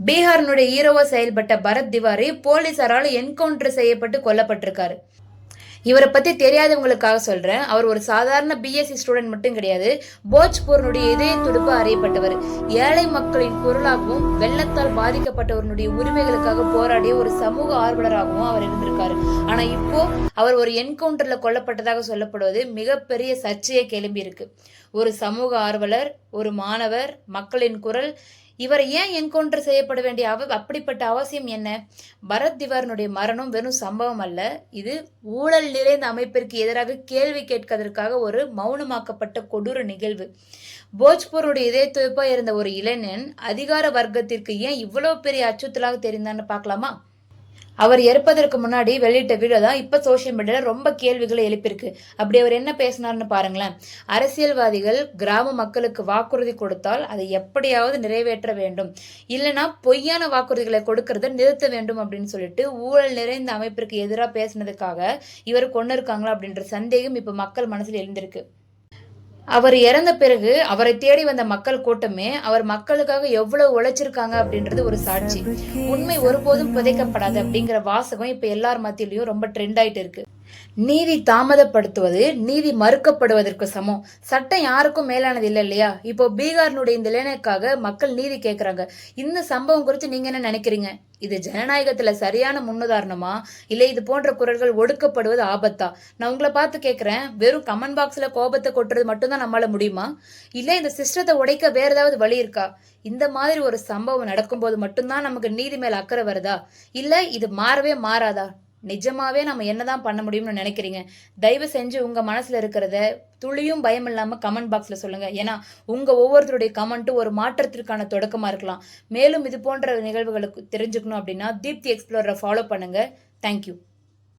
பீகாரினுடைய ஹீரோவா செயல்பட்ட பரத் திவாரி போலீசாரால் என்கவுண்டர் செய்யப்பட்டு கொல்லப்பட்டிருக்காரு. இவரை பத்தி தெரியாதவங்களுக்காக சொல்றேன். அவர் ஒரு சாதாரண பிஎஸ்சி ஸ்டூடெண்ட் மட்டும் கிடையாது. போஜ்பூரினுடைய இதய துடுப்பு அறியப்பட்டவர். ஏழை மக்களின் குரலாகவும் வெள்ளத்தால் பாதிக்கப்பட்டவர்களுடைய உரிமைகளுக்காக போராடிய ஒரு சமூக ஆர்வலராகவும் அவர் இருந்திருக்காரு. ஆனா இப்போ அவர் ஒரு என்கவுண்டர்ல கொல்லப்பட்டதாக சொல்லப்படுவது மிகப்பெரிய சர்ச்சையை கிளம்பி இருக்கு. ஒரு சமூக ஆர்வலர், ஒரு மாணவர், மக்களின் குரல், இவர் ஏன் என்கவுண்டர் செய்யப்பட வேண்டிய அப்படிப்பட்ட அவசியம் என்ன? பரத் திவாரனுடைய மரணம் வெறும் சம்பவம் அல்ல, இது ஊழல் நிறைந்த அமைப்பிற்கு எதிராக கேள்வி கேட்கதற்காக ஒரு மௌனமாக்கப்பட்ட கொடூர நிகழ்வு. போஜ்பூருடைய இதயத்துவப்பா இருந்த ஒரு இளைஞன் அதிகார வர்க்கத்திற்கு ஏன் இவ்வளவு பெரிய அச்சுறுத்தலாக தெரிந்தான்னு பார்க்கலாமா? அவர் இறப்பதற்கு முன்னாடி வெளியிட்ட வீடியோ தான் இப்ப சோசியல் மீடியால ரொம்ப கேள்விகளை எழுப்பியிருக்கு. அப்படி அவர் என்ன பேசினார்னு பாருங்களேன். அரசியல்வாதிகள் கிராம மக்களுக்கு வாக்குறுதி கொடுத்தால் அதை எப்படியாவது நிறைவேற்ற வேண்டும், இல்லைன்னா பொய்யான வாக்குறுதிகளை கொடுக்கறத நிறுத்த வேண்டும் அப்படின்னு சொல்லிட்டு ஊழல் நிறைந்த அமைப்பிற்கு எதிராக பேசினதுக்காக இவர் கொண்டு இருக்காங்களா அப்படின்ற சந்தேகம் இப்ப மக்கள் மனசுல எழுந்திருக்கு. அவர் இறந்த பிறகு அவரை தேடி வந்த மக்கள் கூட்டமே அவர் மக்களுக்காக எவ்வளவு உழைச்சிருக்காங்க அப்படின்றது ஒரு சாட்சி. உண்மை ஒருபோதும் புதைக்கப்படாது அப்படிங்கிற வாசகம் இப்ப எல்லார் மத்தியிலயும் ரொம்ப ட்ரெண்ட் ஆயிட்டு இருக்கு. நீதி தாமதப்படுத்துவது நீதி மறுக்கப்படுவதற்கு சமம். சட்டம் யாருக்கும் மேலானது இல்லை இல்லையா? இப்போ பீகாரினுடைய இந்த இளைஞருக்காக மக்கள் நீதி கேட்கறாங்க. இந்த சம்பவம் குறித்து நீங்க என்ன நினைக்கிறீங்க? இது ஜனநாயகத்துல சரியான முன்னுதாரணமா, இல்ல இது போன்ற குரல்கள் ஒடுக்கப்படுவது ஆபத்தா? நான் உங்களை பார்த்து கேட்கிறேன், வெறும் கமெண்ட் பாக்ஸ்ல கோபத்தை கொட்டுறது மட்டும்தான் நம்மளால முடியுமா? இல்ல இந்த சிஸ்டத்தை உடைக்க வேற ஏதாவது வழி இருக்கா? இந்த மாதிரி ஒரு சம்பவம் நடக்கும்போது மட்டும்தான் நமக்கு நீதி மேல அக்கறை வருதா? இல்ல இது மாறவே மாறாதா? நிஜமாவே நம்ம என்னதான் பண்ண முடியும்னு நினைக்கிறீங்க? தயவு செஞ்சு உங்க மனசுல இருக்கிறத துளியும் பயம் இல்லாம கமெண்ட் பாக்ஸ்ல சொல்லுங்க. ஏன்னா உங்க ஒவ்வொருத்தருடைய கமெண்ட்டும் ஒரு மாற்றத்திற்கான தொடக்கமா இருக்கலாம். மேலும் இது போன்ற நிகழ்வுகளுக்கு தெரிஞ்சுக்கணும் அப்படின்னா தீப்தி எக்ஸ்ப்ளோரை ஃபாலோ பண்ணுங்க. தேங்க்யூ.